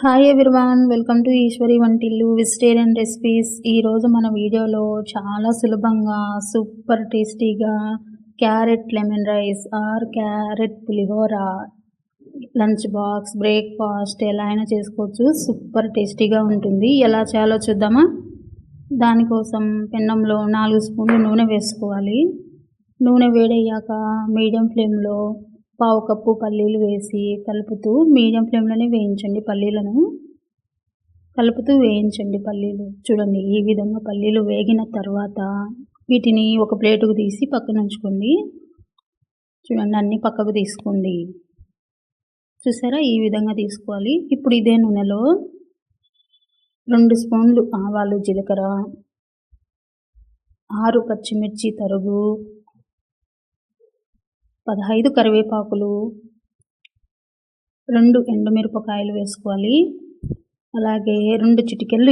Hi everyone, welcome to Eshwari Vantillu vegetarian recipes. ఈరోజు మన వీడియోలో చాలా సులభంగా సూపర్ టేస్టీగా carrot lemon rice or carrot pulihora lunch box breakfast ఎలా అయినా చేసుకోవచ్చు. సూపర్ టేస్టీగా ఉంటుంది. ఎలా చేయాలో చూద్దామా? దానికోసం పెన్నంలో 4 స్పూన్లు నూనె వేసుకోవాలి. నూనె వేడయ్యాక మీడియం ఫ్లేమ్లో 1/2 కప్పు పల్లీలు వేసి కలుపుతూ మీడియం ఫ్లేమ్లోనే వేయించండి. కలుపుతూ వేయించండి పల్లీలు. చూడండి, ఈ విధంగా పల్లీలు వేగిన తర్వాత వీటిని ఒక ప్లేటుకు తీసి పక్కన ఉంచుకోండి. చూడండి, అన్నీ పక్కకు తీసుకోండి. చూసారా, ఈ విధంగా తీసుకోవాలి. ఇప్పుడు ఇదే నూనెలో 2 స్పూన్లు ఆవాలు జీలకర్ర, 6 పచ్చిమిర్చి తరుగు, 15 కరివేపాకులు, 2 ఎండుమిరపకాయలు వేసుకోవాలి. అలాగే 2 చిటికెళ్ళు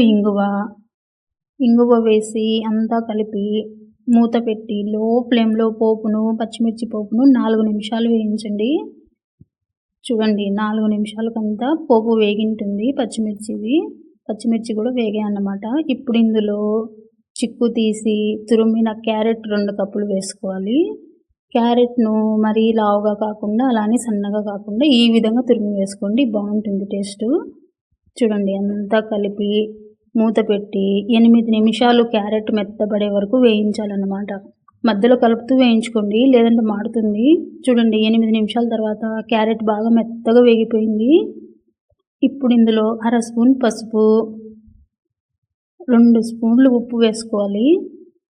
ఇంగువ వేసి అంతా కలిపి మూత పెట్టి లో ఫ్లేమ్లో పచ్చిమిర్చి పోపును 4 నిమిషాలు వేయించండి. చూడండి, 4 నిమిషాలకంతా పోపు వేగింటుంది. పచ్చిమిర్చి కూడా వేగాయి అన్నమాట. ఇప్పుడు ఇందులో చిక్కు తీసి తురిమిన క్యారెట్ 2 కప్పులు వేసుకోవాలి. క్యారెట్ను మరీ లావుగా కాకుండా అలానే సన్నగా కాకుండా ఈ విధంగా తురిమి వేసుకోండి, బాగుంటుంది టేస్ట్. చూడండి, అంతా కలిపి మూత పెట్టి 8 నిమిషాలు క్యారెట్ మెత్తబడే వరకు వేయించాలన్నమాట. మధ్యలో కలుపుతూ వేయించుకోండి, లేదంటే మాడుతుంది. చూడండి, 8 నిమిషాల తర్వాత క్యారెట్ బాగా మెత్తగా వేగిపోయింది. ఇప్పుడు ఇందులో 1/2 స్పూన్ పసుపు, 2 స్పూన్లు ఉప్పు వేసుకోవాలి.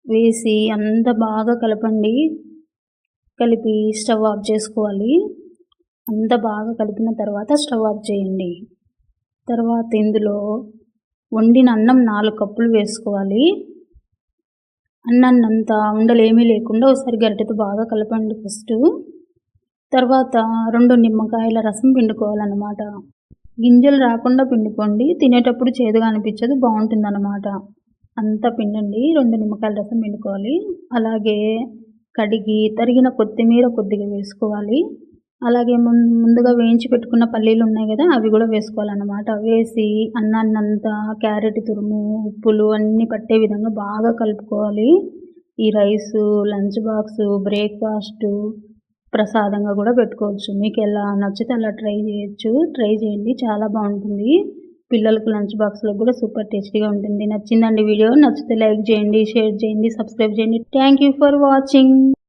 వేసి అంతా బాగా కలిపి స్టవ్ ఆఫ్ చేసుకోవాలి. అంతా బాగా కలిపిన తర్వాత స్టవ్ ఆఫ్ చేయండి. తర్వాత ఇందులో వండిన అన్నం 4 కప్పులు వేసుకోవాలి. అన్నాన్నంతా ఉండలేమీ లేకుండా ఒకసారి గరిటెతో బాగా కలపండి ఫస్ట్. తర్వాత 2 నిమ్మకాయల రసం పిండుకోవాలన్నమాట. గింజలు రాకుండా పిండుకోండి, తినేటప్పుడు చేదుగా అనిపించదు, బాగుంటుందన్నమాట. అంతా పిండండి. 2 నిమ్మకాయల రసం పిండుకోవాలి. అలాగే కడిగి తరిగిన కొత్తిమీర కొద్దిగా వేసుకోవాలి. అలాగే ముందుగా వేయించి పెట్టుకున్న పల్లీలు ఉన్నాయి కదా, అవి కూడా వేసుకోవాలన్నమాట. వేసి అన్నాన్నంతా క్యారెట్ తురుము ఉప్పులు అన్నీ పట్టే విధంగా బాగా కలుపుకోవాలి. ఈ రైసు లంచ్ బాక్స్ బ్రేక్ఫాస్ట్ ప్రసాదంగా కూడా పెట్టుకోవచ్చు. మీకు ఎలా నచ్చితే అలా ట్రై చేయండి, చాలా బాగుంటుంది. పిల్లలకు లంచ్ బాక్స్లో కూడా సూపర్ టేస్టీగా ఉంటుంది. నచ్చిందండి వీడియో? నచ్చితే లైక్ చేయండి, షేర్ చేయండి, సబ్స్క్రైబ్ చేయండి. Thank you for watching.